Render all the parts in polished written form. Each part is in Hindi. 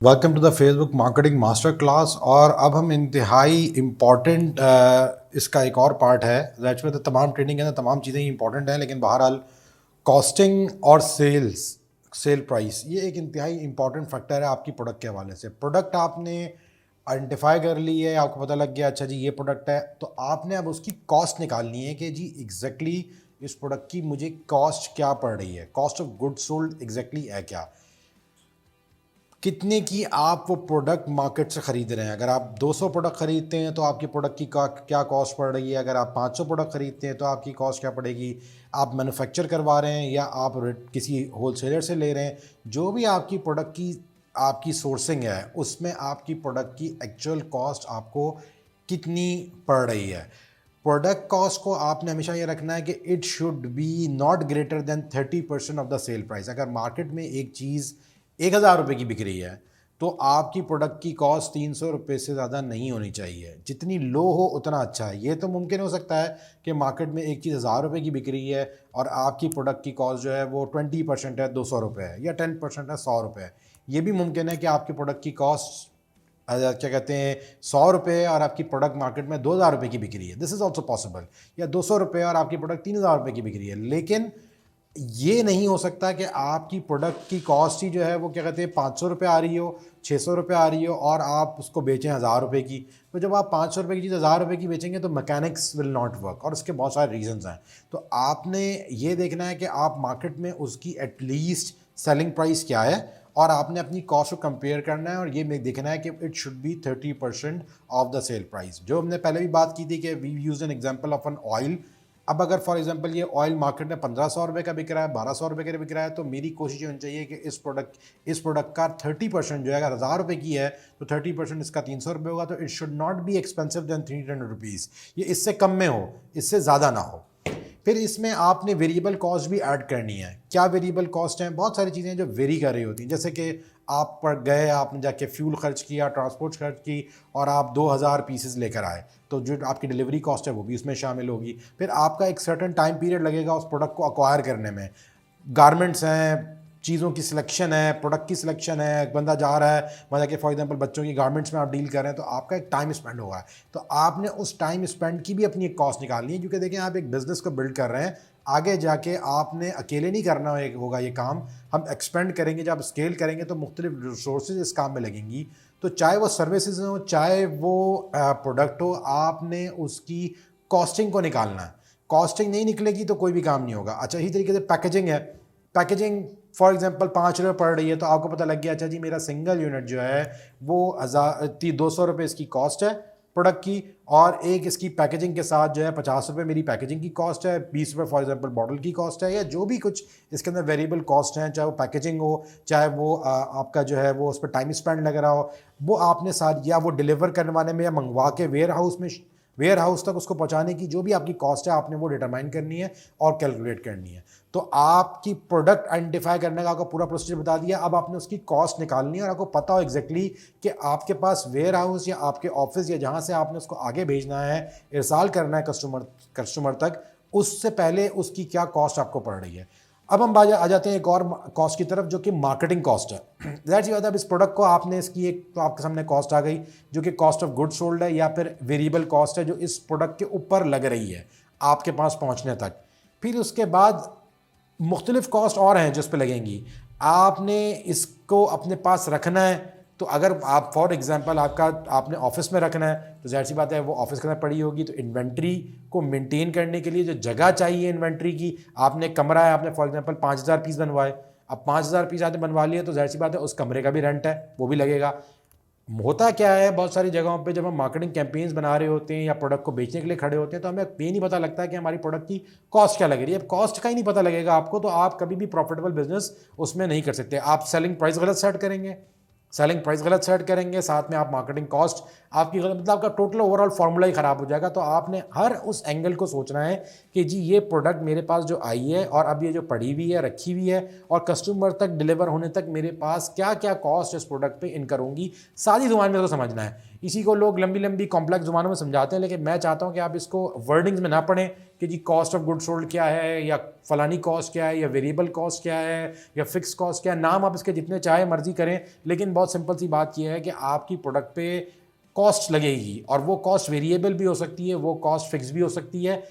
Welcome to the Facebook marketing master class. और अब हम इंतहाई इम्पॉर्टेंट इसका एक और पार्ट है। दैट्स में तो तमाम ट्रेडिंग के अंदर तमाम चीज़ें इंपॉर्टेंट हैं, लेकिन बहरहाल कॉस्टिंग और सेल प्राइस ये एक इंतहाई इंपॉर्टेंट फैक्टर है आपकी प्रोडक्ट के हवाले से। प्रोडक्ट आपने आइडेंटिफाई कर ली है, आपको पता लग गया अच्छा जी ये प्रोडक्ट है, तो आपने अब उसकी कॉस्ट निकालनी है कि जी एग्जैक्टली इस प्रोडक्ट की मुझे कॉस्ट क्या पड़ रही है, cost of good sold exactly है क्या, कितने की आप वो प्रोडक्ट मार्केट से ख़रीद रहे हैं। अगर आप 200 प्रोडक्ट ख़रीदते हैं तो आपकी प्रोडक्ट की क्या कॉस्ट पड़ रही है, अगर आप 500 प्रोडक्ट ख़रीदते हैं तो आपकी कॉस्ट क्या पड़ेगी, आप मैन्युफैक्चर करवा रहे हैं या आप किसी होलसेलर से ले रहे हैं, जो भी आपकी प्रोडक्ट की आपकी सोर्सिंग है उसमें आपकी प्रोडक्ट की एक्चुअल कॉस्ट आपको कितनी पड़ रही है। प्रोडक्ट कॉस्ट को आपने हमेशा ये रखना है कि it should B not greater than 30% of the sale price. अगर मार्केट में एक चीज़ 1,000 रुपये की बिक रही है तो आपकी प्रोडक्ट की कॉस्ट 300 रुपये से ज़्यादा नहीं होनी चाहिए। जितनी लो हो उतना अच्छा है। ये तो मुमकिन हो सकता है कि मार्केट में एक चीज़ 1,000 रुपये की बिक रही है और आपकी प्रोडक्ट की कॉस्ट जो है वो 20% है, 200 रुपये है, या 10% है, 100 रुपये है। ये भी मुमकिन है कि आपकी प्रोडक्ट की कॉस्ट क्या कहते हैं 100 रुपये और आपकी प्रोडक्ट मार्केट में 2,000 रुपये की बिक रही है। This is also possible. या 200 रुपये और आपकी प्रोडक्ट 3,000 रुपये की बिक रही है। लेकिन ये नहीं हो सकता कि आपकी प्रोडक्ट की कॉस्ट ही जो है वो क्या कहते हैं 500 रुपये आ रही हो, 600 रुपये आ रही हो और आप उसको बेचें 1,000 रुपये की। तो जब आप 500 रुपये की चीज़ 1,000 रुपये की बेचेंगे तो मैकेनिक्स विल नॉट वर्क, और इसके बहुत सारे रीजंस हैं। तो आपने ये देखना है कि आप मार्केट में उसकी एटलीस्ट सेलिंग प्राइस क्या है और आपने अपनी कॉस्ट को कंपेयर करना है, और ये देखना है कि it should be 30% of the sale price. जो हमने पहले भी बात की थी कि we use an example of an oil. अब अगर फॉर एग्जांपल ये ऑयल मार्केट में 1,500 रुपये का बिक रहा है, 1,200 रुपये का बिक रहा है, तो मेरी कोशिश ये होनी चाहिए कि इस प्रोडक्ट का 30% जो है, अगर 1,000 रुपये की है तो 30% इसका 300 रुपये होगा। तो it should not be expensive than 300 rupees. ये इससे कम में हो, इससे ज़्यादा ना हो। फिर इसमें आपने वेरिएबल कॉस्ट भी ऐड करनी है। क्या वेरिएबल कॉस्ट हैं? बहुत सारी चीज़ें जो वेरी कर रही होती हैं, जैसे कि आप पर गए, आपने जाके फ्यूल खर्च किया, ट्रांसपोर्ट खर्च की और आप 2,000 पीसेस लेकर आए, तो जो आपकी डिलीवरी कॉस्ट है वो भी उसमें शामिल होगी। फिर आपका एक सर्टेन टाइम पीरियड लगेगा उस प्रोडक्ट को अक्वायर करने में। गारमेंट्स हैं, चीज़ों की सिलेक्शन है, प्रोडक्ट की सिलेक्शन है, एक बंदा जा रहा है, मतलब कि फॉर एग्जांपल बच्चों की गारमेंट्स में आप डील कर रहे हैं, तो आपका एक टाइम स्पेंड होगा। तो आपने उस टाइम स्पेंड की भी अपनी एक कॉस्ट निकालनी है, क्योंकि देखें आप एक बिज़नेस को बिल्ड कर रहे हैं, आगे जाके आपने अकेले नहीं करना होगा ये काम। हम एक्सपेंड करेंगे, जब स्केल करेंगे तो मुख्तलिफ रिसोर्सेज इस काम में लगेंगी। तो चाहे वो सर्विसेज हो, चाहे वो प्रोडक्ट हो, आपने उसकी कॉस्टिंग को निकालना है। कॉस्टिंग नहीं निकलेगी तो कोई भी काम नहीं होगा। अच्छा, इसी तरीके से पैकेजिंग है। पैकेजिंग फॉर एग्जांपल 5 रुपये पड़ रही है, तो आपको पता लग गया अच्छा जी मेरा सिंगल यूनिट जो है वो 200 रुपये इसकी कॉस्ट है प्रोडक्ट की, और एक इसकी पैकेजिंग के साथ जो है 50 रुपये मेरी पैकेजिंग की कॉस्ट है, 20 रुपये फॉर एग्जांपल बॉटल की कॉस्ट है, या जो भी कुछ इसके अंदर वेरिएबल कॉस्ट हैं, चाहे वो पैकेजिंग हो, चाहे वो आपका जो है वो उस पर टाइम स्पेंड लग रहा हो, वो आपने सारी, या वो डिलीवर करवाने में या मंगवा के वेयर हाउस तक उसको पहुंचाने की जो भी आपकी कॉस्ट है आपने वो डिटरमाइन करनी है और कैलकुलेट करनी है। तो आपकी प्रोडक्ट आइडेंटिफाई करने का आपको पूरा प्रोसीजर बता दिया। अब आपने उसकी कॉस्ट निकालनी है और आपको पता हो एग्जैक्टली कि आपके पास वेयर हाउस या आपके ऑफिस या जहां से आपने उसको आगे भेजना है, इरसाल करना है कस्टमर तक, उससे पहले उसकी क्या कॉस्ट आपको पड़ रही है। अब हम आ जाते हैं एक और कॉस्ट की तरफ, जो कि मार्केटिंग कॉस्ट है। दैट्स बात है, अब इस प्रोडक्ट को आपने इसकी एक तो आपके सामने कॉस्ट आ गई जो कि कॉस्ट ऑफ गुड सोल्ड है, या फिर वेरिएबल कॉस्ट है जो इस प्रोडक्ट के ऊपर लग रही है आपके पास पहुंचने तक। फिर उसके बाद मुख्तलिफ कॉस्ट और हैं जिस पे लगेंगी, आपने इसको अपने पास रखना है। तो अगर आप फॉर एग्जांपल आपने ऑफिस में रखना है तो जाहिर सी बात है वो ऑफिस के अंदर पड़ी होगी, तो इन्वेंट्री को मेंटेन करने के लिए जो जगह चाहिए इन्वेंट्री की, आपने कमरा है, आपने फॉर एग्जांपल 5,000 पीस बनवाए, अब 5,000 पीस आपने बनवा लिए तो जाहिर सी बात है उस कमरे का भी रेंट है, वो भी लगेगा। होता क्या है बहुत सारी जगहों पे जब हम मार्केटिंग कैंपेन्स बना रहे होते हैं या प्रोडक्ट को बेचने के लिए खड़े होते हैं, तो हमें ये नहीं पता लगता कि हमारी प्रोडक्ट की कॉस्ट क्या लग रही है। अब कॉस्ट का ही नहीं पता लगेगा आपको, तो आप कभी भी प्रॉफिटेबल बिजनेस उसमें नहीं कर सकते। आप सेलिंग प्राइस गलत सेट करेंगे, साथ में आप मार्केटिंग कॉस्ट आपकी गलत, मतलब आपका टोटल ओवरऑल फार्मूला ही ख़राब हो जाएगा। तो आपने हर उस एंगल को सोचना है कि जी ये प्रोडक्ट मेरे पास जो आई है और अब ये जो पड़ी हुई है, रखी हुई है, और कस्टमर तक डिलीवर होने तक मेरे पास क्या क्या कॉस्ट इस प्रोडक्ट पे इनकर होंगी, सारी जुबान में तो समझना है। इसी को लोग लंबी लंबी कॉम्प्लेक्स जुबानों में समझाते हैं, लेकिन मैं चाहता हूँ कि आप इसको वर्डिंग्स में ना पढ़ें, कि जी कॉस्ट ऑफ गुड सोल्ड क्या है, या फलानी कॉस्ट क्या है, या वेरिएबल कॉस्ट क्या है, या फिक्स कॉस्ट क्या है। नाम आप इसके जितने चाहे मर्जी करें, लेकिन बहुत सिंपल सी बात यह है कि आपकी प्रोडक्ट पे कॉस्ट लगेगी, और वो कॉस्ट वेरिएबल भी हो सकती है, वो कॉस्ट फिक्स भी हो सकती है।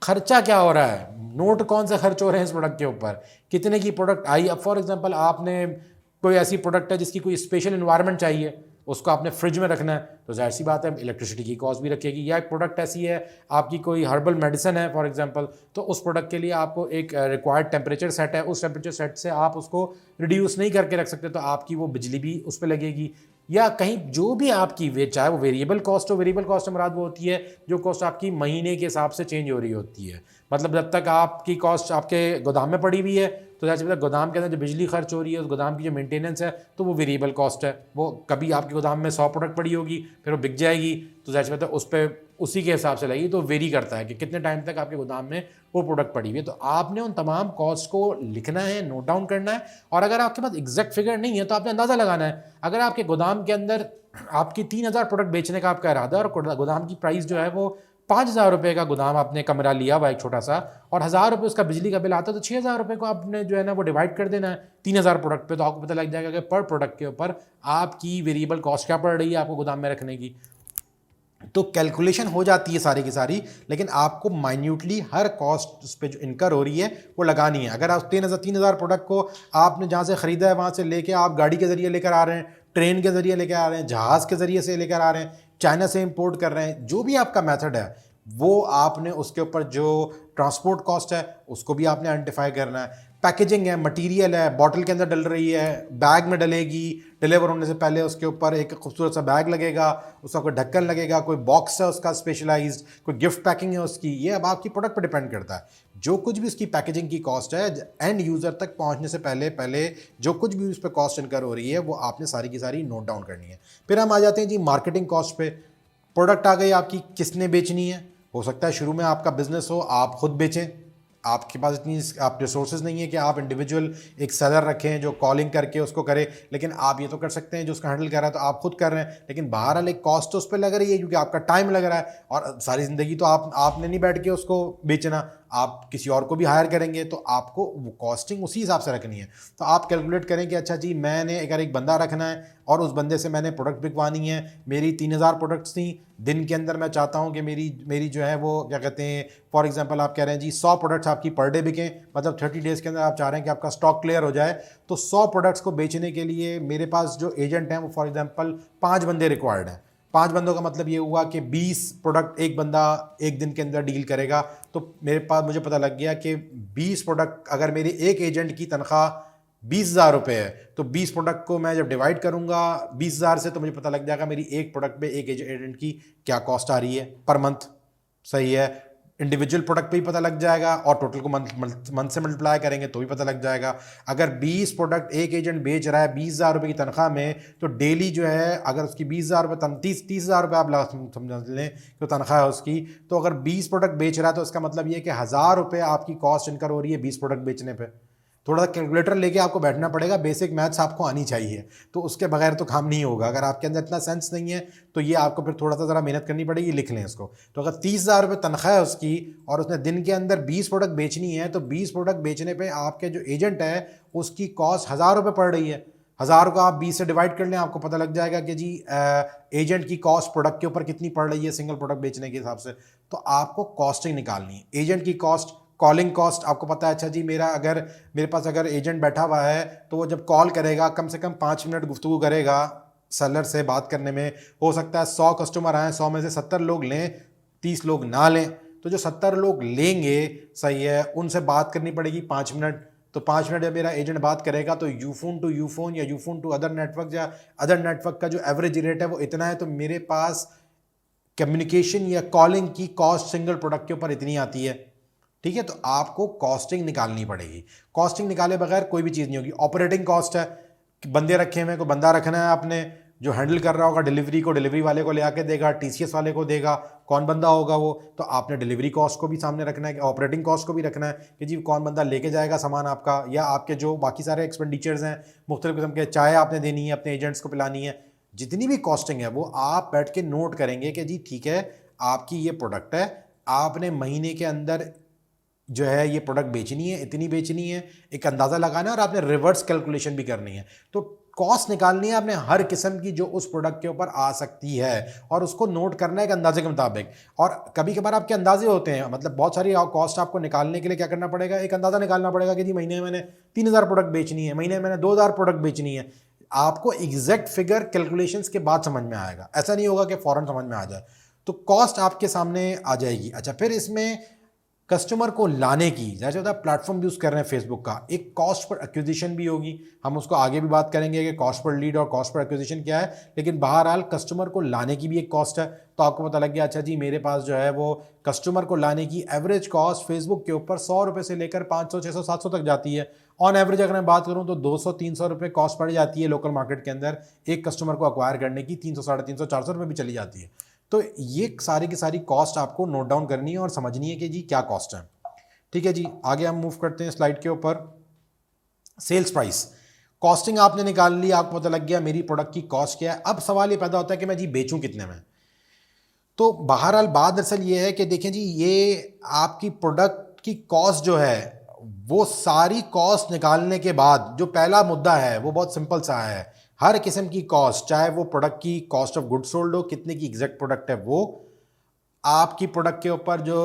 खर्चा क्या हो रहा है, नोट कौन से खर्च हो रहे हैं इस प्रोडक्ट के ऊपर, कितने की प्रोडक्ट आई। अब फॉर एग्जांपल आपने कोई ऐसी प्रोडक्ट है जिसकी कोई स्पेशल इन्वायरमेंट चाहिए, उसको आपने फ्रिज में रखना है, तो जाहिर सी बात है इलेक्ट्रिसिटी की कॉस्ट भी रखेगी। या एक प्रोडक्ट ऐसी है आपकी कोई हर्बल मेडिसिन है फॉर एग्जांपल, तो उस प्रोडक्ट के लिए आपको एक रिक्वायर्ड टेम्परेचर सेट है, उस टेम्परेचर सेट से आप उसको रिड्यूस नहीं करके रख सकते, तो आपकी वो बिजली भी उस पर लगेगी। या कहीं जो भी आपकी चाहे वो वेरिएबल कॉस्ट हो, वेरिएबल कॉस्ट में मुराद वो होती है जो कॉस्ट आपकी महीने के हिसाब से चेंज हो रही होती है। मतलब जब तक आपकी कॉस्ट आपके गोदाम में पड़ी हुई है, तो जैसे मतलब गोदाम के अंदर जो बिजली खर्च हो रही है, उस गोदाम की जो मेंटेनेंस है, तो वो वेरिएबल कॉस्ट है। वो कभी आपके गोदाम में 100 प्रोडक्ट पड़ी होगी, फिर वो बिक जाएगी, तो जैसे मतलब उस पर उसी के हिसाब से लगेगी, तो वेरी करता है कि कितने टाइम तक आपके गोदाम में वो प्रोडक्ट पड़ी हुई है। तो आपने उन तमाम कॉस्ट को लिखना है, नोट डाउन करना है, और अगर आपके पास एग्जैक्ट फिगर नहीं है तो आपने अंदाज़ा लगाना है। अगर आपके गोदाम के अंदर आपकी 3000 प्रोडक्ट बेचने का आपका इरादा है, और गोदाम की प्राइस जो है वो 5000 रुपये का गोदाम आपने कमरा लिया हुआ एक छोटा सा, और 1000 रुपये उसका बिजली का बिल आता है, तो 6000 रुपये को आपने जो है ना वो डिवाइड कर देना है 3000 प्रोडक्ट पे, तो आपको पता लग जाएगा कि पर प्रोडक्ट के ऊपर आपकी वेरिएबल कॉस्ट क्या पड़ रही है आपको गोदाम में रखने की। तो कैलकुलेशन हो जाती है सारी की सारी, लेकिन आपको माइन्यूटली हर कॉस्ट उस पर जो इनकर हो रही है वो लगानी है। अगर आप 3000 प्रोडक्ट को आपने जहाँ से ख़रीदा है वहाँ से लेके आप गाड़ी के ज़रिए लेकर आ रहे हैं, ट्रेन के ज़रिए लेकर आ रहे हैं, जहाज़ के ज़रिए से लेकर आ रहे हैं, चाइना से इंपोर्ट कर रहे हैं, जो भी आपका मेथड है वो आपने उसके ऊपर जो ट्रांसपोर्ट कॉस्ट है उसको भी आपने आइडेंटिफाई करना है। पैकेजिंग है, मटेरियल है, बॉटल के अंदर डल रही है, बैग में डलेगी, डिलीवर होने से पहले उसके ऊपर एक खूबसूरत सा बैग लगेगा, उसका कोई ढक्कन लगेगा, कोई बॉक्स है उसका स्पेशलाइज्ड, कोई गिफ्ट पैकिंग है उसकी, ये अब आपकी प्रोडक्ट पर डिपेंड करता है। जो कुछ भी उसकी पैकेजिंग की कॉस्ट है, एंड यूज़र तक पहुंचने से पहले पहले जो कुछ भी उस पर कॉस्ट इनकर हो रही है वो आपने सारी की सारी नोट डाउन करनी है। फिर हम आ जाते हैं जी मार्केटिंग कॉस्ट पे। प्रोडक्ट आ गई आपकी, किसने बेचनी है। हो सकता है शुरू में आपका बिजनेस हो, आप खुद बेचें, आपके पास इतनी आप रिसोर्सेज नहीं है कि आप इंडिविजुअल एक सेलर रखें जो कॉलिंग करके उसको करे, लेकिन आप ये तो कर सकते हैं जो उसका हैंडल कर रहा है तो आप खुद कर रहे हैं, लेकिन बहरहाल एक कॉस्ट तो उस पर लग रही है क्योंकि आपका टाइम लग रहा है, और सारी ज़िंदगी तो आपने नहीं बैठ के उसको बेचना, आप किसी और को भी हायर करेंगे, तो आपको वो कॉस्टिंग उसी हिसाब से रखनी है। तो आप कैलकुलेट करें कि अच्छा जी मैंने अगर एक बंदा रखना है और उस बंदे से मैंने प्रोडक्ट बिकवानी है, मेरी 3000 प्रोडक्ट्स थी, दिन के अंदर मैं चाहता हूं कि मेरी जो है वो क्या कहते हैं, फॉर एग्जांपल आप कह रहे हैं जी 100 प्रोडक्ट्स आपकी पर डे बिकें, मतलब 30 डेज़ के अंदर आप चाह रहे हैं कि आपका स्टॉक क्लियर हो जाए, तो 100 प्रोडक्ट्स को बेचने के लिए मेरे पास जो एजेंट हैं वो फॉर एग्जांपल 5 बंदे रिक्वायर्ड हैं। 5 बंदों का मतलब ये हुआ कि 20 प्रोडक्ट एक बंदा एक दिन के अंदर डील करेगा, तो मेरे पास मुझे पता लग गया कि 20 प्रोडक्ट, अगर मेरी एक एजेंट की तनख्वाह 20,000 रुपये है, तो 20 प्रोडक्ट को मैं जब डिवाइड करूंगा 20,000 से, तो मुझे पता लग जाएगा मेरी एक प्रोडक्ट पे एक एजेंट की क्या कॉस्ट आ रही है पर मंथ। सही है, इंडिविजुअल प्रोडक्ट पे ही पता लग जाएगा, और टोटल को मंथ से मल्टीप्लाई करेंगे तो भी पता लग जाएगा। अगर 20 प्रोडक्ट एक एजेंट बेच रहा है 20,000 रुपये की तनख्वाह में, तो डेली जो है अगर उसकी 20,000 रुपये 30,000 रुपये आप समझ लें तो तनख्वाह है उसकी, तो अगर 20 प्रोडक्ट बेच रहा है तो इसका मतलब ये है कि 1000 रुपये आपकी कॉस्ट इनकर हो रही है 20 प्रोडक्ट बेचने पर। थोड़ा सा कैलकुलेटर लेके आपको बैठना पड़ेगा, बेसिक मैथ्स आपको आनी चाहिए, तो उसके बगैर तो काम नहीं होगा। अगर आपके अंदर इतना सेंस नहीं है तो ये आपको फिर थोड़ा सा ज़रा मेहनत करनी पड़ेगी, लिख लें इसको। तो अगर 30,000 रुपये तनख्वाह है उसकी और उसने दिन के अंदर 20 प्रोडक्ट बेचनी है, तो 20 प्रोडक्ट बेचने पे आपके जो एजेंट है उसकी कॉस्ट 1000 रुपये पड़ रही है। 1000 को आप 20 से डिवाइड कर लें, आपको पता लग जाएगा कि जी एजेंट की कॉस्ट प्रोडक्ट के ऊपर कितनी पड़ रही है सिंगल प्रोडक्ट बेचने के हिसाब से। तो आपको कॉस्टिंग निकालनी है। एजेंट की कॉस्ट, कॉलिंग कॉस्ट आपको पता है, अच्छा जी मेरे पास अगर एजेंट बैठा हुआ है तो वो जब कॉल करेगा कम से कम 5 मिनट गुफ्तगू करेगा सेलर से बात करने में। हो सकता है 100 कस्टमर आए, 100 में से 70 लोग लें, 30 लोग ना लें, तो जो 70 लोग लेंगे सही है उनसे बात करनी पड़ेगी 5 मिनट। तो 5 मिनट जब मेरा एजेंट बात करेगा तो यूफोन टू यूफोन या यूफोन टू अदर नेटवर्क या अदर नेटवर्क का जो एवरेज रेट है वो इतना है, तो मेरे पास कम्युनिकेशन या कॉलिंग की कॉस्ट सिंगल प्रोडक्ट के ऊपर इतनी आती है। ठीक है, तो आपको कॉस्टिंग निकालनी पड़ेगी। कॉस्टिंग निकाले बगैर कोई भी चीज़ नहीं होगी। ऑपरेटिंग कॉस्ट है, बंदे रखे हुए, कोई बंदा रखना है आपने जो हैंडल कर रहा होगा डिलीवरी को, डिलीवरी वाले को ले आके देगा, टीसीएस वाले को देगा, कौन बंदा होगा वो, तो आपने डिलीवरी कॉस्ट को भी सामने रखना है, ऑपरेटिंग कॉस्ट को भी रखना है कि जी कौन बंदा लेके जाएगा सामान आपका, या आपके जो बाकी सारे एक्सपेंडिचर्स हैं मुख्तलिफ किस्म के, चाय आपने देनी है, अपने एजेंट्स को पिलानी है, जितनी भी कॉस्टिंग है वो आप बैठ के नोट करेंगे कि जी ठीक है आपकी ये प्रोडक्ट है, आपने महीने के अंदर जो है ये प्रोडक्ट बेचनी है, इतनी बेचनी है, एक अंदाज़ा लगाना है और आपने रिवर्स कैलकुलेशन भी करनी है। तो कॉस्ट निकालनी है आपने हर किस्म की जो उस प्रोडक्ट के ऊपर आ सकती है और उसको नोट करना है एक अंदाजे के मुताबिक। और कभी कभार आपके अंदाजे होते हैं, मतलब बहुत सारी कॉस्ट आपको निकालने के लिए क्या करना पड़ेगा, एक अंदाज़ा निकालना पड़ेगा कि जी महीने में मैंने 3000 प्रोडक्ट बेचनी है, महीने में मैंने 2000 प्रोडक्ट बेचनी है। आपको एग्जैक्ट फिगर कैलकुलेशंस के बाद समझ में आएगा, ऐसा नहीं होगा कि फ़ौरन समझ में आ जाए। तो कॉस्ट आपके सामने आ जाएगी। अच्छा, फिर इसमें कस्टमर को लाने की, जैसे होता है प्लेटफॉर्म यूज़ कर रहे हैं फेसबुक का, एक कॉस्ट पर एक्विजिशन भी होगी। हम उसको आगे भी बात करेंगे कि कॉस्ट पर लीड और कॉस्ट पर एक्विजिशन क्या है, लेकिन बहरहाल कस्टमर को लाने की भी एक कॉस्ट है। तो आपको पता लग गया, अच्छा जी मेरे पास जो है वो कस्टमर को लाने की एवरेज कॉस्ट फेसबुक के ऊपर 100 रुपये से लेकर 500, 600, 700 तक जाती है। ऑन एवरेज अगर मैं बात करूं तो 200-300 रुपये कॉस्ट पड़ जाती है लोकल मार्केट के अंदर एक कस्टमर को अक्वायर करने की, 300, 350, 400 रुपये भी चली जाती है। तो ये सारी की सारी कॉस्ट आपको नोट डाउन करनी है और समझनी है कि जी क्या कॉस्ट है। ठीक है जी, आगे हम मूव करते हैं स्लाइड के ऊपर। सेल्स प्राइस कॉस्टिंग आपने निकाल ली, आपको पता लग गया मेरी प्रोडक्ट की कॉस्ट क्या है। अब सवाल ये पैदा होता है कि मैं जी बेचूं कितने में। तो बहरहाल बात दरअसल ये है कि देखें जी, ये आपकी प्रोडक्ट की कॉस्ट जो है वो सारी कॉस्ट निकालने के बाद जो पहला मुद्दा है वो बहुत सिंपल सा है। हर किस्म की कॉस्ट, चाहे वो प्रोडक्ट की कॉस्ट ऑफ गुड सोल्ड हो, कितने की एग्जैक्ट प्रोडक्ट है वो, आपकी प्रोडक्ट के ऊपर जो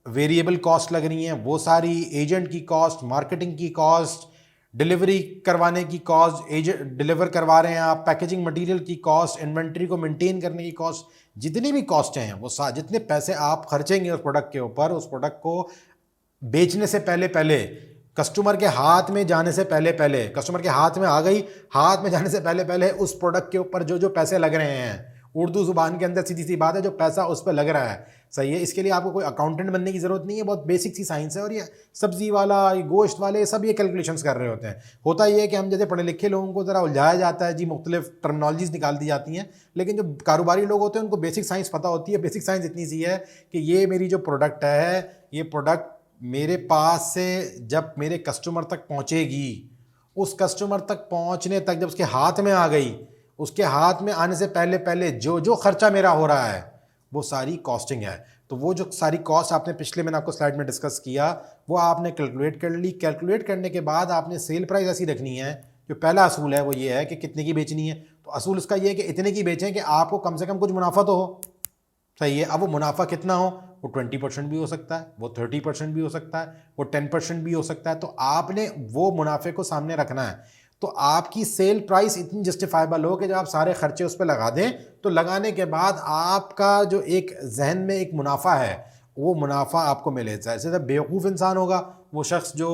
वेरिएबल कॉस्ट लग रही हैं वो सारी, एजेंट की कॉस्ट, मार्केटिंग की कॉस्ट, डिलीवरी करवाने की कॉस्ट, एजेंट डिलीवर करवा रहे हैं आप, पैकेजिंग मटेरियल की कॉस्ट, इन्वेंट्री को मेंटेन करने की कॉस्ट, जितनी भी कॉस्टें हैं वो जितने पैसे आप खर्चेंगे उस प्रोडक्ट के ऊपर, उस प्रोडक्ट को बेचने से पहले पहले, कस्टमर के हाथ में जाने से पहले पहले, कस्टमर के हाथ में आ गई, हाथ में जाने से पहले पहले उस प्रोडक्ट के ऊपर जो जो पैसे लग रहे हैं, उर्दू ज़ुबान के अंदर सीधी सी बात है, जो पैसा उस पर लग रहा है, सही है। इसके लिए आपको कोई अकाउंटेंट बनने की ज़रूरत नहीं है, बहुत बेसिक सी साइंस है। और ये सब्ज़ी वाला, ये गोश्त वाले सब ये कैलकुलेशंस कर रहे होते हैं। होता ये है कि हम जैसे पढ़े लिखे लोगों को ज़रा उलझाया जाता है जी, मुख्तलिफ टर्मिनोलॉजीज़ निकाल दी जाती हैं, लेकिन जो कारोबारी लोग होते हैं उनको बेसिक साइंस पता होती है। बेसिक साइंस इतनी सी है कि ये मेरी जो प्रोडक्ट है, ये प्रोडक्ट मेरे पास से जब मेरे कस्टमर तक पहुँचेगी, उस कस्टमर तक पहुँचने तक जब उसके हाथ में आ गई, उसके हाथ में आने से पहले पहले जो जो खर्चा मेरा हो रहा है वो सारी कॉस्टिंग है। तो वो जो सारी कॉस्ट आपने पिछले मैंने आपको स्लाइड में डिस्कस किया वो आपने कैलकुलेट कर ली। कैलकुलेट करने के बाद आपने सेल प्राइस ऐसी रखनी है, जो पहला असूल है वो ये है कि कितने की बेचनी है। तो असूल उसका ये है कि इतने की बेचें कि आपको कम से कम कुछ मुनाफा तो हो, सही है। अब वो मुनाफा कितना हो, वो 20% भी हो सकता है, वो 30% भी हो सकता है, वो 10% भी हो सकता है। तो आपने वो मुनाफे को सामने रखना है। तो आपकी सेल प्राइस इतनी जस्टिफाइबल हो कि जब आप सारे खर्चे उस पर लगा दें, तो लगाने के बाद आपका जो एक जहन में एक मुनाफा है वो मुनाफा आपको मिले। जैसे बेवकूफ़ इंसान होगा वो शख्स जो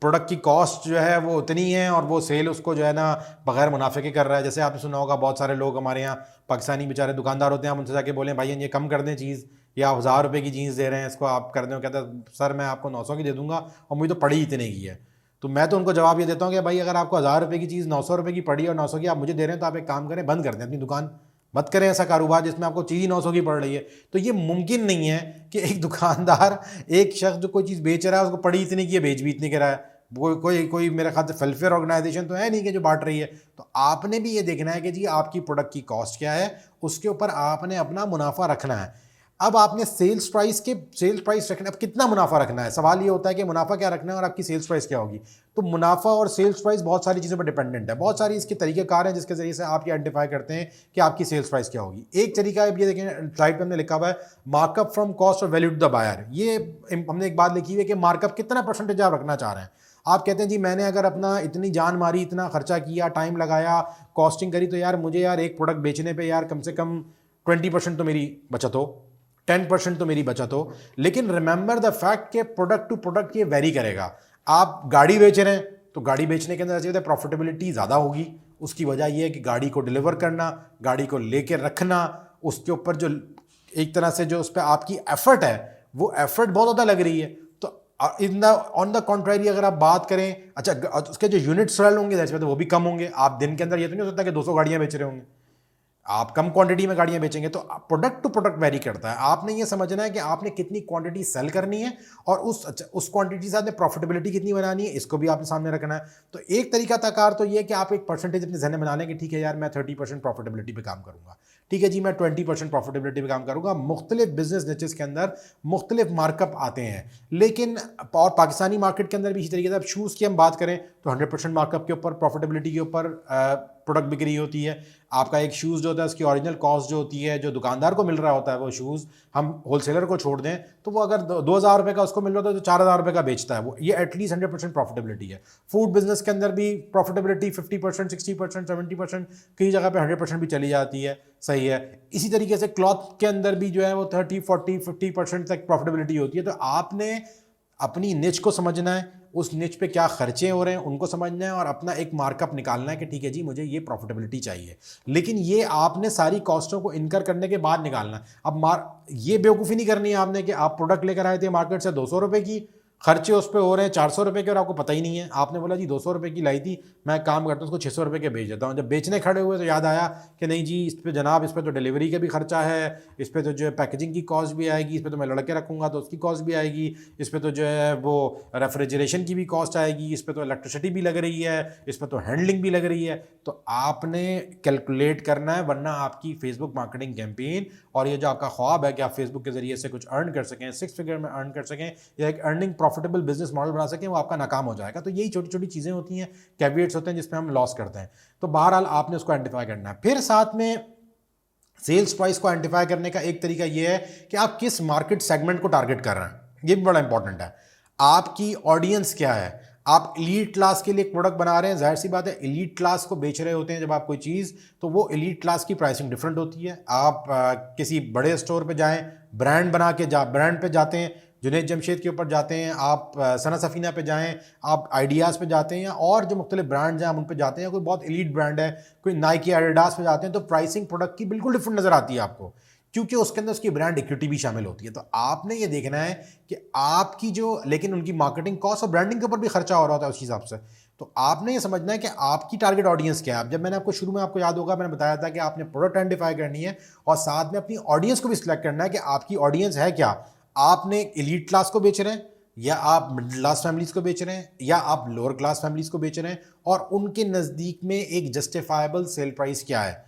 प्रोडक्ट की कॉस्ट जो है वो उतनी है और वो सेल उसको जो है ना बगैर मुनाफे के कर रहा है। जैसे आपने सुना होगा बहुत सारे लोग हमारे यहाँ पाकिस्तानी बेचारे दुकानदार होते हैं, हम उनसे जाके बोलें भाई ये कम कर दें चीज़, या 1000 रुपये की जीन्स दे रहे हैं इसको आप कर दें, कहता है सर मैं आपको 900 की दे दूंगा और मुझे तो पड़ी इतने की है। तो मैं तो उनको जवाब ये देता हूँ कि भाई अगर आपको 1000 रुपये की चीज़ 900 रुपये की पड़ी और 900 की आप मुझे दे रहे हैं, तो आप एक काम करें, बंद कर दें अपनी दुकान, मत करें ऐसा कारोबार जिसमें आपको चीज़ ही 900 की पड़ रही है। तो ये मुमकिन नहीं है कि एक दुकानदार, एक शख्स जो कोई चीज़ बेच रहा है उसको पड़ी इतनी की है, बेच भी इतनी करा है। कोई मेरे ख्याल से वेलफेयर ऑर्गेनाइजेशन तो है नहीं कि जो बांट रही है। तो आपने भी ये देखना है कि जी आपकी प्रोडक्ट की कॉस्ट क्या है, उसके ऊपर आपने अपना मुनाफा रखना है। अब आपने सेल्स प्राइस रखना, अब कितना मुनाफा रखना है, सवाल ये होता है कि मुनाफा क्या रखना है और आपकी सेल्स प्राइस क्या होगी। तो मुनाफा और सेल्स प्राइस बहुत सारी चीज़ों पर डिपेंडेंट है, बहुत सारी इसके तरीक़ेकार हैं जिसके ज़रिए से आप ये आइडेंटिफाई करते हैं कि आपकी सेल्स प्राइस क्या होगी। एक तरीका है, ये देखें स्लाइड पे हमने लिखा हुआ है मार्कअप फ्रॉम कॉस्ट और वैल्यू टू द बायर। ये हमने एक बात लिखी हुई है कि मार्कअप कितना परसेंटेज आप रखना चाह रहे हैं। आप कहते हैं जी मैंने अगर अपना इतनी जान मारी, इतना खर्चा किया, टाइम लगाया, कॉस्टिंग करी, तो यार मुझे यार एक प्रोडक्ट बेचने पे यार कम से कम 20% तो मेरी बचत हो, 10% तो मेरी बचत हो। लेकिन रिमेंबर द फैक्ट कि प्रोडक्ट टू प्रोडक्ट ये वेरी करेगा। आप गाड़ी बेच रहे हैं तो गाड़ी बेचने के अंदर ऐसे प्रॉफिटेबिलिटी ज़्यादा होगी। उसकी वजह यह है कि गाड़ी को डिलीवर करना, गाड़ी को लेके रखना, उसके ऊपर जो एक तरह से जो उस पर आपकी एफर्ट है वो एफर्ट बहुत ज़्यादा लग रही है। In the on the contrary अगर आप बात करें, अच्छा उसके जो यूनिट सेल होंगे जैसे तो वो भी कम होंगे। आप दिन के अंदर ये तो नहीं हो सकता कि 200 गाड़ियां बेच रहे होंगे। आप कम क्वांटिटी में गाड़ियां बेचेंगे तो प्रोडक्ट टू प्रोडक्ट वेरी करता है। आपने ये समझना है कि आपने कितनी क्वांटिटी सेल करनी है और उस क्वांटिटी के साथ में प्रॉफिटेबिलिटी कितनी बनानी है, इसको भी आपने सामने रखना है। तो एक तरीका तकार तो ये है कि आप एक परसेंटेज अपने जहन में बना लें कि ठीक है यार मैं 30% प्रॉफिटेबिलिटी पे काम करूंगा, ठीक है जी मैं 20% प्रॉफिटेबिलिटी पे काम करूंगा। मुख्तलिफ बिजनेस निचेस के अंदर मुख्तलिफ मार्कअप आते हैं, लेकिन और पाकिस्तानी मार्केट के अंदर भी इसी तरीके से। अब शूज़ की हम बात करें तो 100% मार्कअप के ऊपर, प्रॉफिटेबिलिटी के ऊपर प्रोडक्ट बिक रही होती है। आपका एक शूज़ जो होता है उसकी ओरिजिनल कॉस्ट जो होती है, जो दुकानदार को मिल रहा होता है वो शूज़, हम होलसेलर को छोड़ दें तो वो अगर 2,000 रुपये का उसको मिल रहा होता है तो 4,000 रुपये का बेचता है वो, ये एटलीस्ट 100% प्रॉफिटेबिलिटी है। फूड बिजनेस के अंदर भी प्रॉफिटेबिलिटी 50%, 60%, 70%, कई जगह पे 100% भी चली जाती है, सही है। इसी तरीके से क्लॉथ के अंदर भी जो है वो 30, 40, 50% तक प्रॉफिटेबिलिटी होती है। तो आपने अपनी निच को समझना है, उस निच पे क्या खर्चे हो रहे हैं उनको समझना है और अपना एक मार्कअप निकालना है कि ठीक है जी मुझे ये प्रॉफिटेबिलिटी चाहिए। लेकिन ये आपने सारी कॉस्टों को इनकर करने के बाद निकालना है। अब ये बेवकूफ़ी नहीं करनी है आपने कि आप प्रोडक्ट लेकर आए थे मार्केट से 200 रुपये की, खर्चे उस पर हो रहे हैं 400 रुपये के और आपको पता ही नहीं है। आपने बोला जी 200 रुपये की लाई थी, मैं काम करता हूँ उसको 600 रुपये के बेच देता हूँ। जब बेचने खड़े हुए तो याद आया कि नहीं जी इस पर जनाब, इस पर तो डिलीवरी का भी खर्चा है, इस पर तो जो है पैकेजिंग की कॉस्ट भी आएगी, इस पर तो मैं लड़के रखूँगा तो उसकी कॉस्ट भी आएगी, इस पर तो जो है वो रेफ्रिजरेशन की भी कॉस्ट आएगी, इस पर तो इलेक्ट्रिसिटी भी लग रही है, इस पर तो हैंडलिंग भी लग रही है। तो आपने कैलकुलेट करना है, वरना आपकी फेसबुक मार्केटिंग कैंपेन और ये जो आपका ख्वाब है कि आप फेसबुक के जरिए से कुछ अर्न कर सकें, 6 फिगर में अर्न कर सकें या एक अर्निंग प्रॉफिटेबल बिजनेस मॉडल बना सकें, वो आपका नाकाम हो जाएगा। तो यही छोटी छोटी चीज़ें होती हैं, कैविएट्स होते हैं जिसमें हम लॉस करते हैं। तो बहरहाल आपने उसको आइडेंटिफाई करना है। फिर साथ में सेल्स प्राइस को आइडेंटिफाई करने का एक तरीका यह है कि आप किस मार्केट सेगमेंट को टारगेट कर रहे हैं, ये भी बड़ा इंपॉर्टेंट है। आपकी ऑडियंस क्या है? आप एलीट क्लास के लिए एक प्रोडक्ट बना रहे हैं, जाहिर सी बात है एलीट क्लास को बेच रहे होते हैं जब आप कोई चीज़, तो वो एलीट क्लास की प्राइसिंग डिफरेंट होती है। आप किसी बड़े स्टोर पे जाएं, ब्रांड बना के ब्रांड पे जाते हैं, जुनैद जमशेद के ऊपर जाते हैं, आप सना सफ़ीना पे जाएं, आप आइडियाज़ पे जाते हैं, और जो मुख्तलिफ ब्रांड्स हैं हम उन पे जाते हैं, कोई बहुत एलीट ब्रांड है, कोई नाइकी एडिडास पे जाते हैं, तो प्राइसिंग प्रोडक्ट की बिल्कुल डिफरेंट नज़र आती है आपको, क्योंकि उसके अंदर उसकी ब्रांड इक्विटी भी शामिल होती है। तो आपने ये देखना है कि आपकी जो, लेकिन उनकी मार्केटिंग कॉस्ट और ब्रांडिंग के ऊपर भी खर्चा हो रहा होता है उस हिसाब से। तो आपने ये समझना है कि आपकी टारगेट ऑडियंस क्या है। जब मैंने आपको शुरू में, आपको याद होगा मैंने बताया था कि आपने प्रोडक्ट आइडेंटिफाई करनी है और साथ में अपनी ऑडियंस को भी सिलेक्ट करना है कि आपकी ऑडियंस है क्या। आपने एलीट क्लास को बेच रहे हैं, या आप मिडिल क्लास फैमिलीज को बेच रहे हैं, या आप लोअर क्लास फैमिलीज को बेच रहे हैं, और उनके नज़दीक में एक जस्टिफाइबल सेल प्राइस क्या है।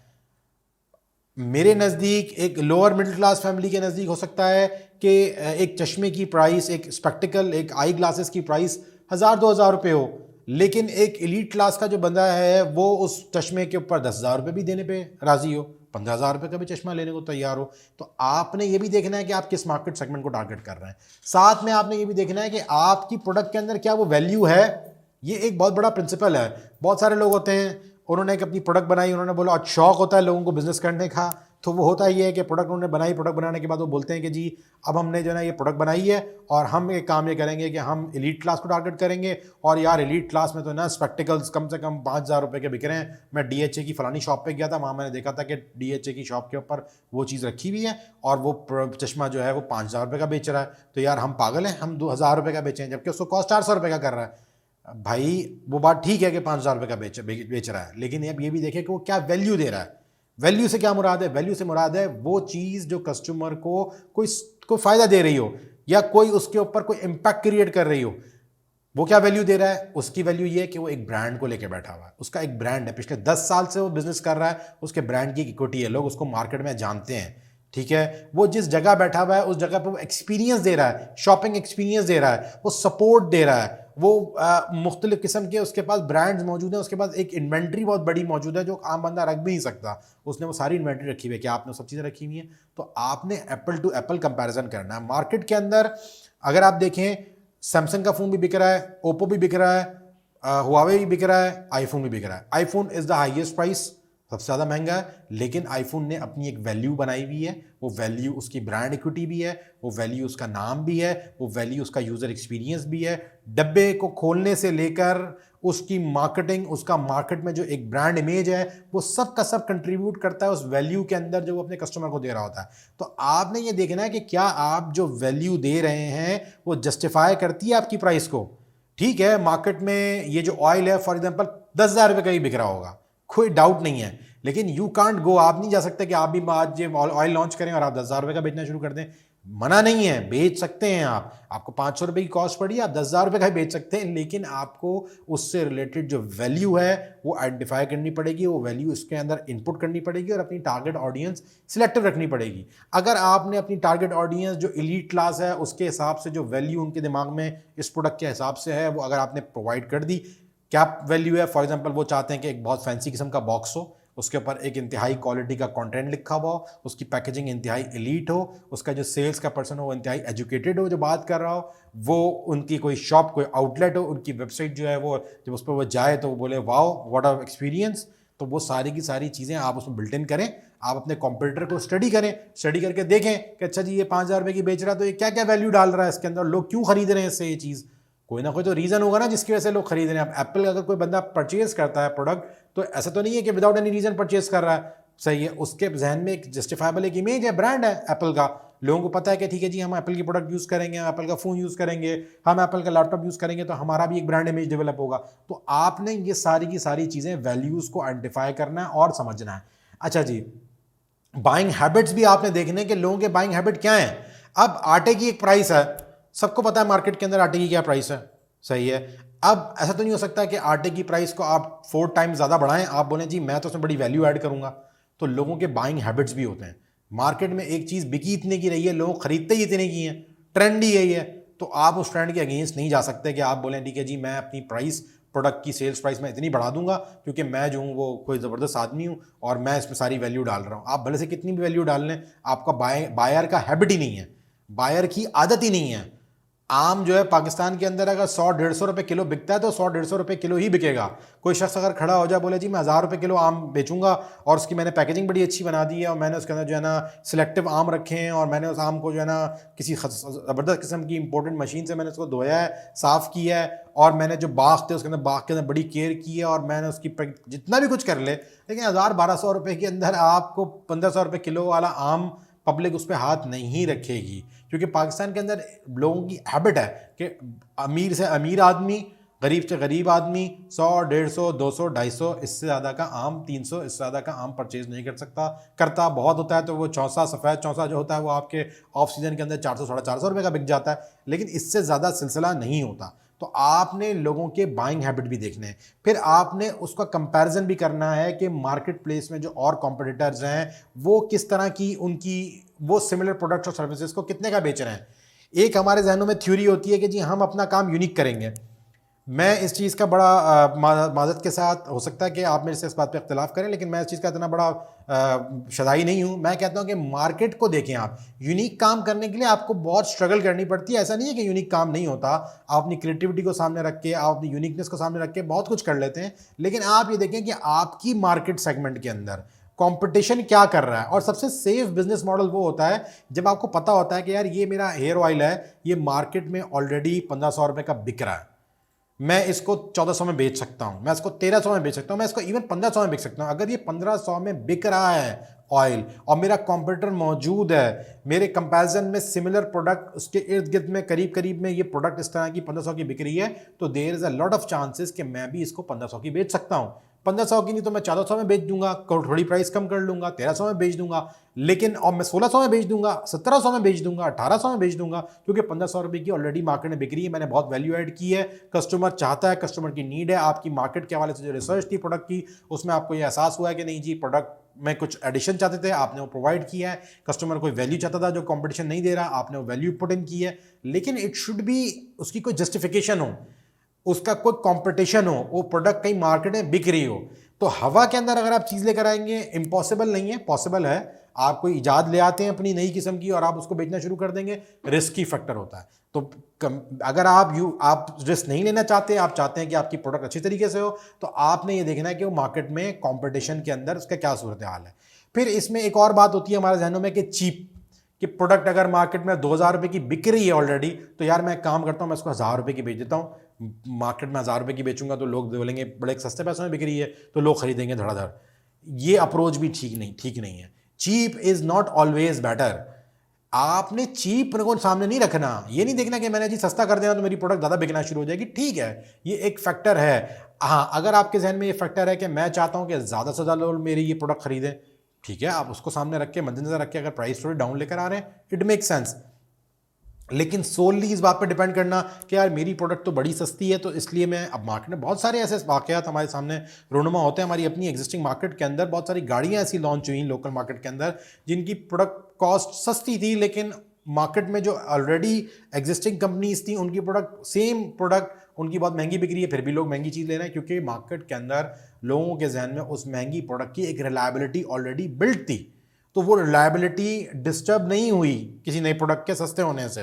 मेरे नज़दीक एक लोअर मिडिल क्लास फैमिली के नज़दीक हो सकता है कि एक चश्मे की प्राइस, एक स्पेक्टिकल, एक आई ग्लासेस की प्राइस 1,000-2,000 रुपये हो, लेकिन एक एलीट क्लास का जो बंदा है वो उस चश्मे के ऊपर 10,000 रुपये भी देने पे राज़ी हो, 15,000 रुपये का भी चश्मा लेने को तैयार हो। तो आपने ये भी देखना है कि आप किस मार्केट सेगमेंट को टारगेट कर रहे हैं। साथ में आपने ये भी देखना है कि आपकी प्रोडक्ट के अंदर क्या वो वैल्यू है। ये एक बहुत बड़ा प्रिंसिपल है। बहुत सारे लोग होते हैं, उन्होंने एक अपनी प्रोडक्ट बनाई, उन्होंने बोला, आज शौक होता है लोगों को बिजनेस करने का, तो वो होता ही है कि प्रोडक्ट उन्होंने बनाई, प्रोडक्ट बनाने के बाद वो बोलते हैं कि जी अब हमने जो है ना ये प्रोडक्ट बनाई है और हम एक काम ये करेंगे कि हम एलीट क्लास को टारगेट करेंगे, और यार एलीट क्लास में तो ना स्पेक्टिकल्स कम से कम 5,000 रुपये के बिक रहे हैं। मैं DHA की फलानी शॉप पे गया था, वहाँ मैंने देखा था कि DHA की शॉप के ऊपर वो चीज़ रखी हुई है और वो चश्मा जो है वो 5,000 रुपये का बेच रहा है। तो यार हम पागल हैं, हम 2,000 रुपये का बेचें जबकि उसको कॉस्ट 400 रुपये का कर रहा है। भाई वो बात ठीक है कि 5,000 रुपये का बेच रहा है, लेकिन अब ये भी देखें कि वो क्या वैल्यू दे रहा है। वैल्यू से क्या मुराद है? वैल्यू से मुराद है वो चीज़ जो कस्टमर को कोई फ़ायदा दे रही हो या कोई उसके ऊपर कोई इम्पैक्ट क्रिएट कर रही हो। वो क्या वैल्यू दे रहा है? उसकी वैल्यू ये है कि वो एक ब्रांड को लेकर बैठा हुआ है, उसका एक ब्रांड है, पिछले 10 साल से वो बिजनेस कर रहा है, उसके ब्रांड की इक्विटी है, लोग उसको मार्केट में जानते हैं, ठीक है। वो जिस जगह बैठा हुआ है उस जगह पे वो एक्सपीरियंस दे रहा है, शॉपिंग एक्सपीरियंस दे रहा है, वो सपोर्ट दे रहा है, वो मुख्तलिफ किस्म के उसके पास ब्रांड्स मौजूद हैं, उसके पास एक इन्वेंट्री बहुत बड़ी मौजूद है जो आम बंदा रख भी नहीं सकता। उसने वो सारी इन्वेंट्री रखी हुई है, क्या आपने सब चीज़ें रखी हुई हैं। तो आपने एप्पल टू एप्पल कंपैरिजन करना है मार्केट के अंदर। अगर आप देखें, सैमसंग का फ़ोन भी बिक रहा है, ओप्पो भी बिक रहा है, हुआवे भी बिक रहा है, आईफोन भी बिक रहा है। IPhone is the highest price, सबसे ज़्यादा महंगा है, लेकिन आईफोन ने अपनी एक वैल्यू बनाई हुई है। वो वैल्यू उसकी ब्रांड इक्विटी भी है, वो वैल्यू उसका नाम भी है, वो वैल्यू उसका यूज़र एक्सपीरियंस भी है। डब्बे को खोलने से लेकर उसकी मार्केटिंग, उसका मार्केट में जो एक ब्रांड इमेज है, वो सब का सब कंट्रीब्यूट करता है उस वैल्यू के अंदर जो वो अपने कस्टमर को दे रहा होता है। तो आपने ये देखना है कि क्या आप जो वैल्यू दे रहे हैं वो जस्टिफाई करती है आपकी प्राइस को। ठीक है, मार्केट में ये जो ऑयल है फॉर एग्जाम्पल 10,000 रुपये का ही बिक रहा होगा, कोई डाउट नहीं है, लेकिन यू कांट गो, आप नहीं जा सकते कि आप भी आज ये ऑयल लॉन्च करें और आप 10,000 रुपये का बेचना शुरू कर दें। मना नहीं है, बेच सकते हैं आप, आपको 500 रुपये की कॉस्ट पड़ी, आप 10,000 रुपये का ही बेच सकते हैं, लेकिन आपको उससे रिलेटेड जो वैल्यू है वो आइडेंटिफाई करनी पड़ेगी, वो वैल्यू इसके अंदर इनपुट करनी पड़ेगी और अपनी टारगेट ऑडियंस सिलेक्टिव रखनी पड़ेगी। अगर आपने अपनी टारगेट ऑडियंस जो एलीट क्लास है उसके हिसाब से जो वैल्यू उनके दिमाग में इस प्रोडक्ट के हिसाब से है वो अगर आपने प्रोवाइड कर दी, क्या वैल्यू है, फॉर एग्जांपल वो चाहते हैं कि एक बहुत फैंसी किस्म का बॉक्स हो, उसके ऊपर एक इंतहाई क्वालिटी का कंटेंट लिखा हुआ हो, उसकी पैकेजिंग इंतहाई एलीट हो, उसका जो सेल्स का पर्सन हो वो इंतहाई एजुकेटेड हो जो बात कर रहा हो, वो उनकी कोई शॉप कोई आउटलेट हो, उनकी वेबसाइट जो है वो जब उस पर वो जाए तो वो बोले वाओ व्हाट अ एक्सपीरियंस। तो वो सारी की सारी चीज़ें आप उसमें बिल्ट इन करें, आप अपने कॉम्पिटिटर को स्टडी करें, स्टडी करके देखें कि अच्छा जी ये 5,000 रुपये की बेच रहा है तो ये क्या क्या वैल्यू डाल रहा है इसके अंदर, लोग क्यों खरीद रहे हैं इससे ये चीज़, कोई ना कोई तो रीज़न होगा ना जिसकी वजह से लोग खरीद रहे हैं। अब एप्पल अगर कोई बंदा परचेज करता है प्रोडक्ट तो ऐसा तो नहीं है कि विदाउट एनी रीज़न परचेज कर रहा है, सही है, उसके जहन में एक जस्टिफाइबल एक इमेज है, ब्रांड है एप्पल का, लोगों को पता है कि ठीक है जी हम एप्पल की प्रोडक्ट यूज़ करेंगे, हम एप्पल का फ़ोन यूज़ करेंगे, हम एप्पल का लैपटॉप यूज़ करेंगे तो हमारा भी एक ब्रांड इमेज डेवलप होगा। तो आपने ये सारी की सारी चीज़ें वैल्यूज़ को आइडेंटिफाई करना है और समझना है। अच्छा जी, बाइंग हैबिट्स भी आपने देखने के लोगों के बाइंग हैबिट क्या है। अब आटे की एक प्राइस है, सबको पता है मार्केट के अंदर आटे की क्या प्राइस है, सही है। अब ऐसा तो नहीं हो सकता कि आटे की प्राइस को आप 4 टाइम्स ज़्यादा बढ़ाएं, आप बोलें जी मैं तो उसमें बड़ी वैल्यू ऐड करूंगा। तो लोगों के बाइंग हैबिट्स भी होते हैं, मार्केट में एक चीज़ बिकी इतने की रही है, लोग खरीदते ही इतने की हैं, ट्रेंड ही यही है, तो आप उस ट्रेंड के अगेंस्ट नहीं जा सकते कि आप बोलें ठीक है जी मैं अपनी प्राइस प्रोडक्ट की सेल्स प्राइस में इतनी बढ़ा दूंगा क्योंकि मैं जो हूँ वो कोई ज़बरदस्त आदमी हूँ और मैं इसमें सारी वैल्यू डाल रहा हूँ। आप भले से कितनी भी वैल्यू डाल लें, आपका बायर का हैबिट ही नहीं है, बायर की आदत ही नहीं है। आम जो है पाकिस्तान के अंदर अगर 100-150 रुपये किलो बिकता है तो 100-150 रुपये किलो ही बिकेगा। कोई शख्स अगर खड़ा हो जाए बोले जी मैं 1,000 रुपये किलो आम बेचूंगा और उसकी मैंने पैकेजिंग बड़ी अच्छी बना दी है और मैंने उसके अंदर जो है ना सिलेक्टिव आम रखे हैं और मैंने उस आम को जो है ना किसी ज़बरदस्त किस्म की इंपॉर्टेंट मशीन से मैंने उसको धोया है, साफ़ किया है और मैंने जो बाग थे उसके अंदर बाग के अंदर बड़ी केयर की है और मैंने उसकी जितना भी कुछ कर ले, लेकिन 1,000-1,200 रुपये के अंदर आपको 1,500 रुपये किलो वाला आम पब्लिक उस पर हाथ नहीं रखेगी, क्योंकि पाकिस्तान के अंदर लोगों की हैबिट है कि अमीर से अमीर आदमी, गरीब से गरीब आदमी 100, 150, 200, 250 इससे ज़्यादा का आम, 300 इससे ज़्यादा का आम परचेज नहीं कर सकता। करता बहुत होता है तो वो चौसा, सफ़ेद चौसा जो होता है वो आपके ऑफ सीज़न के अंदर 400-450 रुपये का बिक जाता है, लेकिन इससे ज़्यादा सिलसिला नहीं होता। तो आपने लोगों के बाइंग हैबिट भी देखने हैं, फिर आपने उसका कंपैरिजन भी करना है कि मार्केट प्लेस में जो और कॉम्पिटिटर्स हैं वो किस तरह की उनकी वो सिमिलर प्रोडक्ट्स और सर्विसेज को कितने का बेच रहे हैं। एक हमारे जहनों में थ्योरी होती है कि जी हम अपना काम यूनिक करेंगे। मैं इस चीज़ का बड़ा माज़रत के साथ, हो सकता है कि आप मेरे से इस बात पे इख्तिलाफ़ करें, लेकिन मैं इस चीज़ का इतना बड़ा शदाई नहीं हूँ। मैं कहता हूँ कि मार्केट को देखें, आप यूनिक काम करने के लिए आपको बहुत स्ट्रगल करनी पड़ती है। ऐसा नहीं है कि यूनिक काम नहीं होता, आप अपनी क्रिएटिविटी को सामने रख के, आप अपनी यूनिकनेस को सामने रख के बहुत कुछ कर लेते हैं, लेकिन आप ये देखें कि आपकी मार्केट सेगमेंट के अंदर कंपटीशन क्या कर रहा है। और सबसे सेफ बिजनेस मॉडल वो होता है जब आपको पता होता है कि यार ये मेरा हेयर ऑयल है, ये मार्केट में ऑलरेडी 1,500 रुपये का बिक रहा है, मैं इसको 1,400 में बेच सकता हूं, मैं इसको 1,300 में बेच सकता हूं, मैं इसको इवन 1,500 में बेच सकता हूं। अगर ये 1,500 में बिक रहा है ऑयल और मेरा कॉम्पिटिटर मौजूद है, मेरे कंपैरिजन में सिमिलर प्रोडक्ट उसके इर्द गिर्द में करीब करीब में ये प्रोडक्ट इस तरह की 1,500 की बिक रही है, तो there is a lot of chances कि मैं भी इसको 1,500 की बेच सकता हूं। 1,500 की नहीं तो मैं 1,400 में बेच दूंगा, थोड़ी प्राइस कम कर लूंगा, 1,300 में बेच दूंगा, लेकिन और मैं 1,600 में बेच दूंगा, 1,700 में बेच दूंगा, 1,800 में बेच दूंगा, क्योंकि 1,500 रुपये की ऑलरेडी मार्केट में बिक रही है, मैंने बहुत वैल्यू ऐड की है, कस्टमर चाहता है, कस्टमर की नीड है। आपकी मार्केट के हवाले से जो रिसर्च थी प्रोडक्ट की, उसमें आपको ये एहसास हुआ है कि नहीं जी प्रोडक्ट में कुछ एडिशन चाहते थे, आपने वो प्रोवाइड किया है। कस्टमर कोई वैल्यू चाहता था जो कंपटीशन नहीं दे रहा, आपने वो वैल्यू पुट इन की है, लेकिन इट शुड बी, उसकी कोई जस्टिफिकेशन हो, उसका कोई कंपटीशन हो, वो प्रोडक्ट कहीं मार्केट में बिक रही हो। तो हवा के अंदर अगर आप चीज़ लेकर आएंगे, इम्पॉसिबल नहीं है, पॉसिबल है। आप कोई इजाद ले आते हैं अपनी नई किस्म की और आप उसको बेचना शुरू कर देंगे, रिस्की फैक्टर होता है। तो अगर आप रिस्क नहीं लेना चाहते, आप चाहते हैं कि आपकी प्रोडक्ट अच्छी तरीके से हो, तो आपने ये देखना है कि वो मार्केट में कंपटीशन के अंदर उसका क्या सूरत हाल है। फिर इसमें एक और बात होती है हमारे जहनों में कि चीप, कि प्रोडक्ट अगर मार्केट में 2,000 रुपये की बिक रही है ऑलरेडी, तो यार मैं काम करता हूँ, मैं इसको 1,000 रुपये की बेच देता हूँ। मार्केट में 1,000 रुपये की बेचूंगा तो लोग बोलेंगे बड़े सस्ते पैसों में बिक रही है, तो लोग खरीदेंगे धड़ाधड़। ये अप्रोच भी ठीक नहीं है। Cheap is not always better. आपने चीप को सामने नहीं रखना, ये नहीं देखना कि मैंने जी सस्ता कर देना तो मेरी प्रोडक्ट ज़्यादा बिकना शुरू हो जाएगी। ठीक है, ये एक फैक्टर है। हाँ, अगर आपके जहन में ये फैक्टर है कि मैं चाहता हूँ कि ज़्यादा से ज़्यादा लोग मेरी ये प्रोडक्ट खरीदें, ठीक है, आप उसको सामने रख के मद्देनजर रख के अगर प्राइस थोड़ी डाउन लेकर आ रहे हैं, इट मेक सेंस। लेकिन सोलली इस बात पे डिपेंड करना कि यार मेरी प्रोडक्ट तो बड़ी सस्ती है तो इसलिए मैं, अब मार्केट में बहुत सारे ऐसे वाकयात हमारे सामने रोनुमा होते हैं। हमारी अपनी एग्जिस्टिंग मार्केट के अंदर बहुत सारी गाड़ियां ऐसी लॉन्च हुई लोकल मार्केट के अंदर जिनकी प्रोडक्ट कॉस्ट सस्ती थी, लेकिन मार्केट में जो ऑलरेडी एग्जिस्टिंग कंपनीज थी उनकी प्रोडक्ट, सेम प्रोडक्ट उनकी बहुत महंगी बिक रही है, फिर भी लोग महंगी चीज़ ले रहे हैं क्योंकि मार्केट के अंदर लोगों के जहन में उस महंगी प्रोडक्ट की एक रिलायबिलिटी ऑलरेडी बिल्ट थी। तो वो रिलायबिलिटी डिस्टर्ब नहीं हुई किसी नए प्रोडक्ट के सस्ते होने से।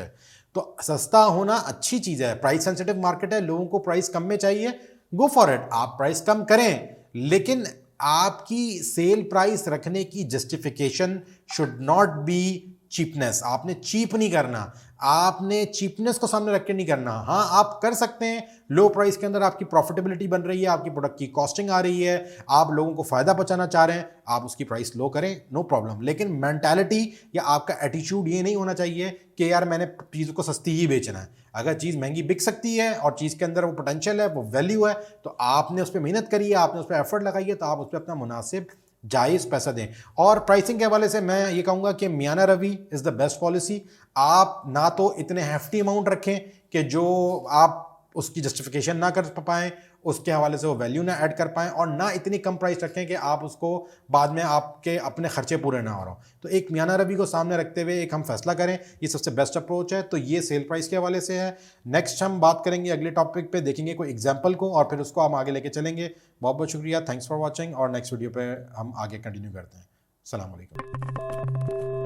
तो सस्ता होना अच्छी चीज़ है, प्राइस सेंसिटिव मार्केट है, लोगों को प्राइस कम में चाहिए, गो फॉर इट, आप प्राइस कम करें, लेकिन आपकी सेल प्राइस रखने की justification should not be cheapness. आपने चीप नहीं करना, आपने चीपनेस को सामने रख के नहीं करना। हाँ, आप कर सकते हैं, लो प्राइस के अंदर आपकी प्रॉफिटेबिलिटी बन रही है, आपकी प्रोडक्ट की कॉस्टिंग आ रही है, आप लोगों को फायदा पहुंचाना चाह रहे हैं, आप उसकी प्राइस लो करें, नो प्रॉब्लम। लेकिन मेंटालिटी या आपका एटीट्यूड ये नहीं होना चाहिए कि यार मैंने चीज़ को सस्ती ही बेचना है। अगर चीज़ महंगी बिक सकती है और चीज़ के अंदर वो पोटेंशियल है, वो वैल्यू है, तो आपने उस पर मेहनत करी है, आपने उस पर एफर्ट लगाई है, तो आप उस पर अपना मुनासिब जायज़ पैसा दें। और प्राइसिंग के हवाले से मैं ये कहूँगा कि मियाना रवि इज़ द बेस्ट पॉलिसी। आप ना तो इतने हैफ्टी अमाउंट रखें कि जो आप उसकी जस्टिफिकेशन ना कर पाएँ, उसके हवाले से वो वैल्यू ना ऐड कर पाएँ, और ना इतनी कम प्राइस रखें कि आप उसको बाद में आपके अपने खर्चे पूरे ना हो रहे हों। तो एक मियाना रवि को सामने रखते हुए एक हम फैसला करें, ये सबसे बेस्ट अप्रोच है। तो ये सेल प्राइस के हवाले से है। नेक्स्ट हम बात करेंगे अगले टॉपिक पे, देखेंगे कोई एग्जाम्पल को और फिर उसको हम आगे लेके चलेंगे। बहुत बहुत शुक्रिया, थैंक्स फॉर वॉचिंग, और नेक्स्ट वीडियो पे हम आगे कंटिन्यू करते हैं। अस्सलाम वालेकुम।